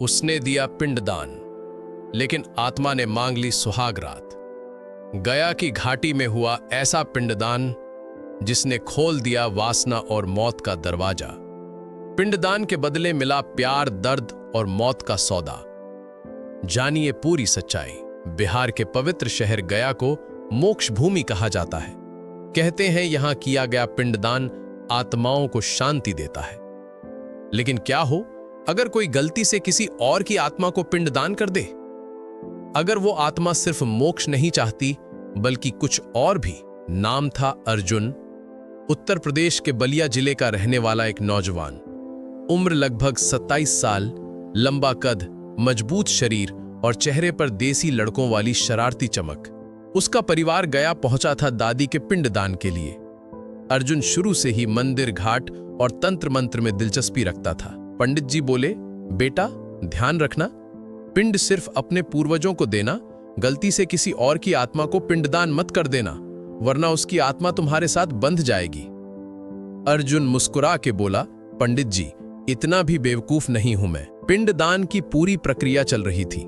उसने दिया पिंडदान, लेकिन आत्मा ने मांग ली सुहाग रात। गया की घाटी में हुआ ऐसा पिंडदान जिसने खोल दिया वासना और मौत का दरवाजा। पिंडदान के बदले मिला प्यार, दर्द और मौत का सौदा। जानिए पूरी सच्चाई। बिहार के पवित्र शहर गया को मोक्ष भूमि कहा जाता है। कहते हैं यहां किया गया पिंडदान आत्माओं को शांति देता है। लेकिन क्या हो अगर कोई गलती से किसी और की आत्मा को पिंडदान कर दे? अगर वो आत्मा सिर्फ मोक्ष नहीं चाहती बल्कि कुछ और भी। नाम था अर्जुन। उत्तर प्रदेश के बलिया जिले का रहने वाला एक नौजवान। उम्र लगभग 27 साल, लंबा कद, मजबूत शरीर और चेहरे पर देसी लड़कों वाली शरारती चमक। उसका परिवार गया पहुंचा था दादी के पिंडदान के लिए। अर्जुन शुरू से ही मंदिर, घाट और तंत्र मंत्र में दिलचस्पी रखता था। पंडित जी बोले, बेटा ध्यान रखना, पिंड सिर्फ अपने पूर्वजों को देना, गलती से किसी और की आत्मा को पिंडदान मत कर देना, वरना उसकी आत्मा तुम्हारे साथ बंध जाएगी। अर्जुन मुस्कुरा के बोला, पंडित जी इतना भी बेवकूफ नहीं हूं मैं। पिंडदान की पूरी प्रक्रिया चल रही थी।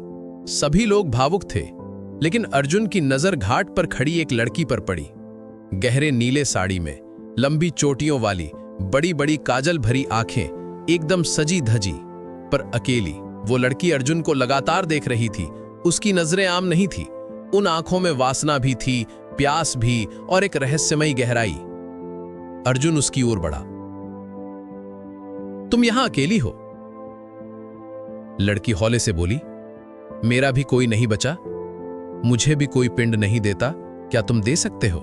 सभी लोग भावुक थे, लेकिन अर्जुन की नजर घाट पर खड़ी एक लड़की पर पड़ी। गहरे नीले साड़ी में, लंबी चोटियों वाली, बड़ी बड़ी काजल भरी आंखें, एकदम सजी धजी, पर अकेली। वो लड़की अर्जुन को लगातार देख रही थी। उसकी नजरें आम नहीं थी। उन आंखों में वासना भी थी, प्यास भी और एक रहस्यमयी गहराई। अर्जुन उसकी ओर बढ़ा। तुम यहां अकेली हो? लड़की हौले से बोली, मेरा भी कोई नहीं बचा, मुझे भी कोई पिंड नहीं देता, क्या तुम दे सकते हो?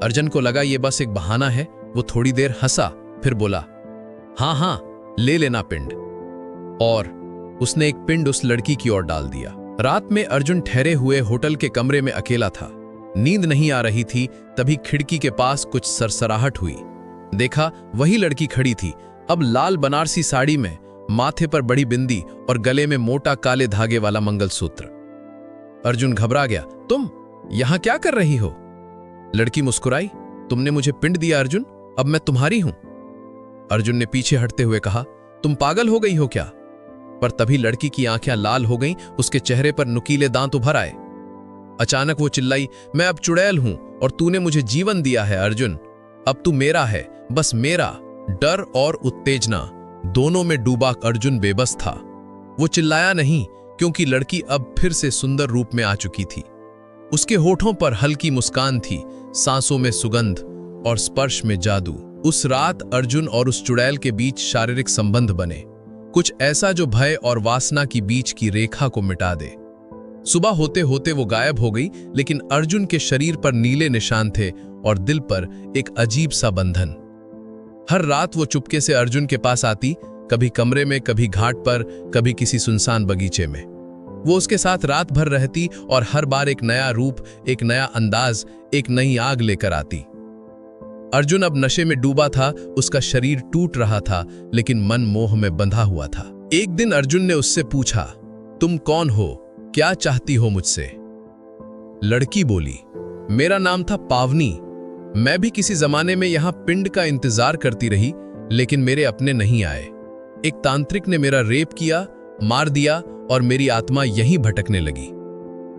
अर्जुन को लगा ये बस एक बहाना है। वो थोड़ी देर हंसा, फिर बोला, हां हां ले लेना पिंड। और उसने एक पिंड उस लड़की की ओर डाल दिया। रात में अर्जुन ठहरे हुए होटल के कमरे में अकेला था। नींद नहीं आ रही थी। तभी खिड़की के पास कुछ सरसराहट हुई। देखा, वही लड़की खड़ी थी, अब लाल बनारसी साड़ी में, माथे पर बड़ी बिंदी और गले में मोटा काले धागे वाला मंगलसूत्र। अर्जुन घबरा गया। तुम यहां क्या कर रही हो? लड़की मुस्कुराई, तुमने मुझे पिंड दिया अर्जुन, अब मैं तुम्हारी हूं। अर्जुन ने पीछे हटते हुए कहा, तुम पागल हो गई हो क्या? पर तभी लड़की की आंखें लाल हो गईं, उसके चेहरे पर नुकीले दांत उभर आए। अचानक वो चिल्लाई, मैं अब चुड़ैल हूं और तूने मुझे जीवन दिया है अर्जुन, अब तू मेरा है, बस मेरा। डर और उत्तेजना दोनों में डूबा अर्जुन बेबस था। वो चिल्लाया नहीं, क्योंकि लड़की अब फिर से सुंदर रूप में आ चुकी थी। उसके होठों पर हल्की मुस्कान थी, सांसों में सुगंध और स्पर्श में जादू। उस रात अर्जुन और उस चुड़ैल के बीच शारीरिक संबंध बने, कुछ ऐसा जो भय और वासना की बीच की रेखा को मिटा दे। सुबह होते होते वो गायब हो गई, लेकिन अर्जुन के शरीर पर नीले निशान थे और दिल पर एक अजीब सा बंधन। हर रात वो चुपके से अर्जुन के पास आती, कभी कमरे में, कभी घाट पर, कभी किसी सुनसान बगीचे में। वो उसके साथ रात भर रहती और हर बार एक नया रूप, एक नया अंदाज, एक नई आग लेकर आती। अर्जुन अब नशे में डूबा था, उसका शरीर टूट रहा था, लेकिन मन मोह में बंधा हुआ था। एक दिन अर्जुन ने उससे पूछा, तुम कौन हो, क्या चाहती हो मुझसे? लड़की बोली, मेरा नाम था पावनी, मैं भी किसी जमाने में यहां पिंड का इंतजार करती रही, लेकिन मेरे अपने नहीं आए। एक तांत्रिक ने मेरा रेप किया, मार दिया और मेरी आत्मा यहीं भटकने लगी।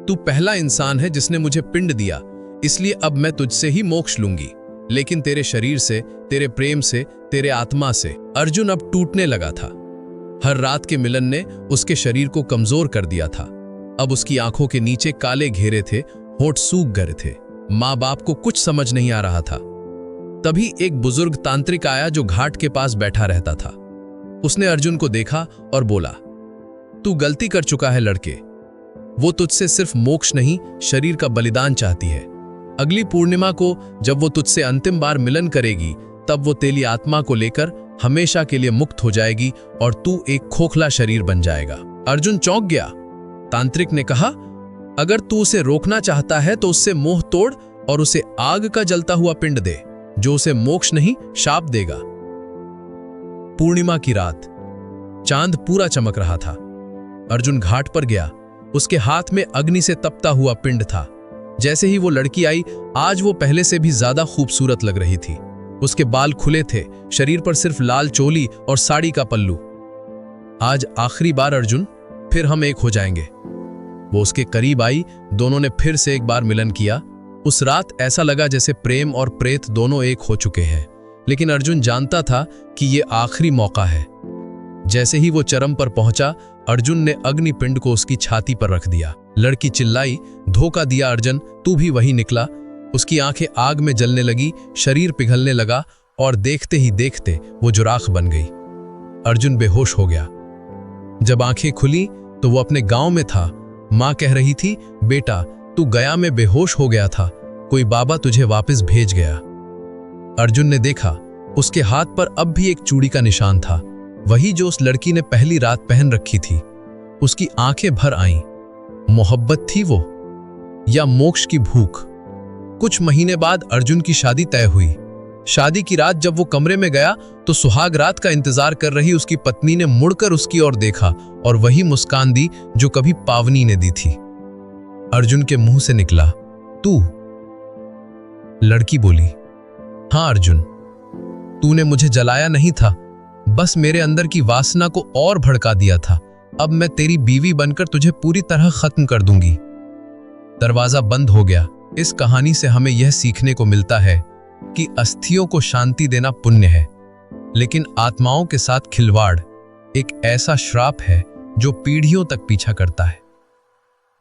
तू पहला इंसान है जिसने मुझे पिंड दिया, इसलिए अब मैं तुझसे ही मोक्ष लूंगी, लेकिन तेरे शरीर से, तेरे प्रेम से, तेरे आत्मा से। अर्जुन अब टूटने लगा था। हर रात के मिलन ने उसके शरीर को कमजोर कर दिया था। अब उसकी आंखों के नीचे काले घेरे थे, होठ सूख गए थे। माँ बाप को कुछ समझ नहीं आ रहा था। तभी एक बुजुर्ग तांत्रिक आया जो घाट के पास बैठा रहता था। उसने अर्जुन को देखा और बोला, तू गलती कर चुका है लड़के, वो तुझसे सिर्फ मोक्ष नहीं, शरीर का बलिदान चाहती है। अगली पूर्णिमा को जब वो तुझसे अंतिम बार मिलन करेगी, तब वो तेरी आत्मा को लेकर हमेशा के लिए मुक्त हो जाएगी और तू एक खोखला शरीर बन जाएगा। अर्जुन चौंक गया। तांत्रिक ने कहा, अगर तू उसे रोकना चाहता है तो उससे मोह तोड़ और उसे आग का जलता हुआ पिंड दे, जो उसे मोक्ष नहीं शाप देगा। पूर्णिमा की रात, चांद पूरा चमक रहा था। अर्जुन घाट पर गया। उसके हाथ में अग्नि से तपता हुआ पिंड था। जैसे ही वो लड़की आई, आज वो पहले से भी ज्यादा खूबसूरत लग रही थी। उसके बाल खुले थे, शरीर पर सिर्फ लाल चोली और साड़ी का पल्लू। आज आखिरी बार अर्जुन, फिर हम एक हो जाएंगे। वो उसके करीब आई, दोनों ने फिर से एक बार मिलन किया। उस रात ऐसा लगा जैसे प्रेम और प्रेत दोनों एक हो चुके हैं, लेकिन अर्जुन जानता था कि ये आखिरी मौका है। जैसे ही वो चरम पर पहुंचा, अर्जुन ने अग्निपिंड को उसकी छाती पर रख दिया। लड़की चिल्लाई, धोखा दिया अर्जुन, तू भी वही निकला। उसकी आंखें आग में जलने लगी, शरीर पिघलने लगा और देखते ही देखते वो जुराख बन गई। अर्जुन बेहोश हो गया। जब आंखें खुली तो वो अपने गांव में था। मां कह रही थी, बेटा तू गया में बेहोश हो गया था, कोई बाबा तुझे वापस भेज गया। अर्जुन ने देखा, उसके हाथ पर अब भी एक चूड़ी का निशान था, वही जो उस लड़की ने पहली रात पहन रखी थी। उसकी आंखें भर आईं। मोहब्बत थी वो या मोक्ष की भूख? कुछ महीने बाद अर्जुन की शादी तय हुई। शादी की रात जब वो कमरे में गया तो सुहाग रात का इंतजार कर रही उसकी पत्नी ने मुड़कर उसकी ओर देखा और वही मुस्कान दी जो कभी पावनी ने दी थी। अर्जुन के मुंह से निकला, तू? लड़की बोली, हाँ अर्जुन, तूने मुझे जलाया नहीं था, बस मेरे अंदर की वासना को और भड़का दिया था। अब मैं तेरी बीवी बनकर तुझे पूरी तरह खत्म कर दूंगी। दरवाजा बंद हो गया। इस कहानी से हमें यह सीखने को मिलता है कि अस्थियों को शांति देना पुण्य है, लेकिन आत्माओं के साथ खिलवाड़ एक ऐसा श्राप है जो पीढ़ियों तक पीछा करता है।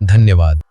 धन्यवाद।